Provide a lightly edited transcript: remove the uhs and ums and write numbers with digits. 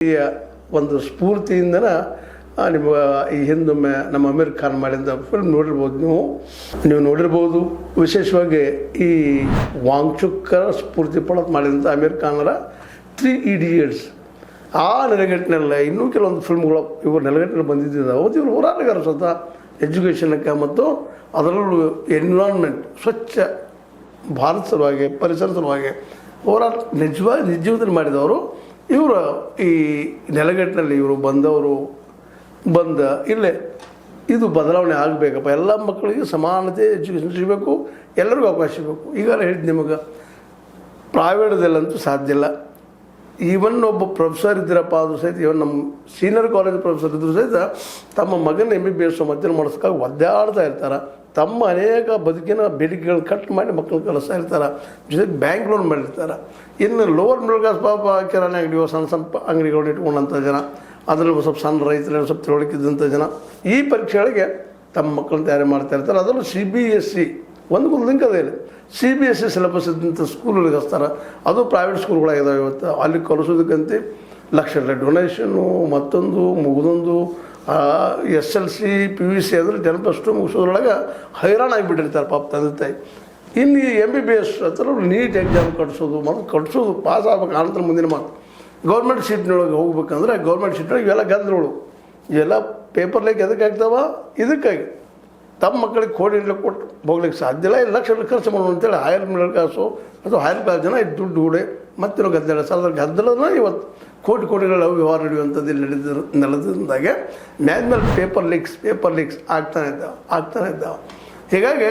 ಈ ಒಂದು ಸ್ಫೂರ್ತಿಯಿಂದನ ನಿಮ್ಮ ಈ ಹಿಂದೊಮ್ಮೆ ನಮ್ಮ ಅಮೀರ್ ಖಾನ್ ಮಾಡಿದ ಫಿಲ್ಮ್ ನೋಡಿರ್ಬೋದು. ನೀವು ನೋಡಿರ್ಬೋದು. ವಿಶೇಷವಾಗಿ ಈ ವಾಂಗ್ಚುಕ್ಕರ ಸ್ಫೂರ್ತಿ ಪಡೆದು ಮಾಡಿದಂಥ ಅಮೀರ್ ಖಾನರ 3 Idiots ಆ ನೆಲೆಗಟ್ಟಿನಲ್ಲ ಇನ್ನೂ ಕೆಲವೊಂದು ಫಿಲ್ಮ್ಗಳು ಇವರು ನೆಲೆಗಟ್ಟಿನಲ್ಲಿ ಬಂದಿದ್ದಿದ್ದು. ಅವತ್ತು ಇವರು ಹೋರಾಟಗಾರ ಸ್ವತಃ ಎಜುಕೇಷನಕ್ಕೆ ಮತ್ತು ಅದರಲ್ಲೂ ಎನ್ವಿರಾನ್ಮೆಂಟ್ ಸ್ವಚ್ಛ ಭಾರತ ಸಲುವಾಗಿ ಪರಿಸರ ಸಲುವಾಗಿ ಹೋರಾಟ ನಿಜ ಜೀವನದಲ್ಲಿ ಮಾಡಿದವರು. ಇವರು ಈ ನೆಲೆಗಟ್ಟಿನಲ್ಲಿ ಇವರು ಇಲ್ಲೇ ಇದು ಬದಲಾವಣೆ ಆಗಬೇಕಪ್ಪ, ಎಲ್ಲ ಮಕ್ಕಳಿಗೆ ಸಮಾನತೆ ಎಜುಕೇಷನ್ ಸಿಗಬೇಕು, ಎಲ್ಲರಿಗೂ ಅವಕಾಶ ಸಿಗಬೇಕು. ಈಗಾಗಲೇ ಹೇಳಿದ್ದು ನಿಮಗೆ ಪ್ರೈವೇಟ್ದಲ್ಲಂತೂ ಸಾಧ್ಯ ಇಲ್ಲ. ಈವನ್ ಒಬ್ಬ ಪ್ರೊಫೆಸರ್ ಇದ್ದೀರಪ್ಪ ಆದರೂ ಸಹಿತ, ಇವನ್ ನಮ್ಮ ಸೀನಿಯರ್ ಕಾಲೇಜ್ ಪ್ರೊಫೆಸರ್ ಇದ್ದರೂ ಸಹಿತ ತಮ್ಮ ಮಗನ MBBS ಮಧ್ಯಾಹ್ನ ಮಾಡಿಸೋಕ್ಕಾಗಿ ಒದ್ದಾಡ್ತಾ ಇರ್ತಾರೆ. ತಮ್ಮ ಅನೇಕ ಬದುಕಿನ ಬೇಡಿಕೆಗಳು ಕಟ್ ಮಾಡಿ ಮಕ್ಕಳು ಕಲಿಸ್ತಾ ಇರ್ತಾರೆ. ಜೊತೆಗೆ ಬ್ಯಾಂಕ್ ಲೋನ್ ಮಾಡಿರ್ತಾರೆ. ಇನ್ನು ಲೋವರ್ ಮಿಡಲ್ ಕ್ಲಾಸ್ ಪಾಪ ಕಿರಾಣಿ ಅಂಗಡಿ ಸಣ್ಣ ಅಂಗಡಿಗಳನ್ನ ಇಟ್ಕೊಂಡಂಥ ಜನ, ಅದರಲ್ಲಿ ಸ್ವಲ್ಪ ಸಣ್ಣ ರೈತರಲ್ಲಿ ಸ್ವಲ್ಪ ತಿಳುವಳಿಕಿದ್ದಂಥ ಜನ ಈ ಪರೀಕ್ಷೆಗಳಿಗೆ ತಮ್ಮ ಮಕ್ಕಳನ್ನ ತಯಾರಿ ಮಾಡ್ತಾ ಇರ್ತಾರೆ. ಅದರಲ್ಲೂ CBSE ಒಂದು ಲಿಂಕ್ ಅದೇ ಇಲ್ಲ. CBSE ಸಿಲೆಬಸ್ ಇದ್ದಂಥ ಸ್ಕೂಲ್ಗಳಿಗೆ ಹಚ್ತಾರೆ. ಅದು ಪ್ರೈವೇಟ್ ಸ್ಕೂಲ್ಗಳಾಗಿದ್ದಾವೆ ಇವತ್ತು. ಅಲ್ಲಿ ಕಲಿಸೋದಕ್ಕಂತೆ ಲಕ್ಷ ಡೊನೇಷನ್ನು, ಮತ್ತೊಂದು ಮುಗಿದೊಂದು SLC PUC ಅಂದರೆ ಜನಪಷ್ಟು ಮುಗಿಸೋದ್ರೊಳಗೆ ಹೈರಾಣ ಆಗಿಬಿಟ್ಟಿರ್ತಾರೆ ಪಾಪ ತಂದೆ ತಾಯಿ. ಇನ್ನು MBBS ಅಥವಾ ನೀಟ್ ಎಕ್ಸಾಮ್ ಕಟ್ಸೋದು ಪಾಸ್ ಆಗ್ಬೇಕು. ಆನಂತರ ಮುಂದಿನ ಮಾತು ಗೌರ್ಮೆಂಟ್ ಸೀಟ್ನೊಳಗೆ ಹೋಗ್ಬೇಕಂದ್ರೆ ಗೌರ್ಮೆಂಟ್ ಸೀಟ್ನೊಳಗೆ ಇವೆಲ್ಲ ಗಂಧಗಳು ಇವೆಲ್ಲ ಪೇಪರ್ ಲೈಕ್ ಎದಕ್ಕೆ ಆಗ್ತಾವ? ಇದಕ್ಕಾಗಿ ತಮ್ಮ ಮಕ್ಕಳಿಗೆ ಕೋಟಿಗಟ್ಟಲೆ ಕೊಟ್ಟು ಹೋಗ್ಲಿಕ್ಕೆ ಸಾಧ್ಯ ಇಲ್ಲ. ಲಕ್ಷ ಖರ್ಚು ಮಾಡೋಣ ಅಂತೇಳಿ ಹೈಯರ್ ಮಿಡಲ್ ಕ್ಲಾಸು ಅಥವಾ ಹೈಯರ್ ಕ್ಲಾಸ್ ಜನ ಇದು ದುಡ್ಡು ಹೂಡೆ ಮತ್ತಿರೋ ಗದ್ದಲ ಸಾಲದ ಗದ್ದಲನ ಇವತ್ತು ಕೋಟಿಗಳ ವ್ಯವಹಾರ ನಡೆಯುವಂಥದ್ದು ಇಲ್ಲಿ ನಡೆದಿಂದಾಗೆ ಮೇಲೆ ಪೇಪರ್ ಲೀಕ್ಸ್ ಆಗ್ತಾನೆ ಇದ್ದಾವೆ. ಹೀಗಾಗಿ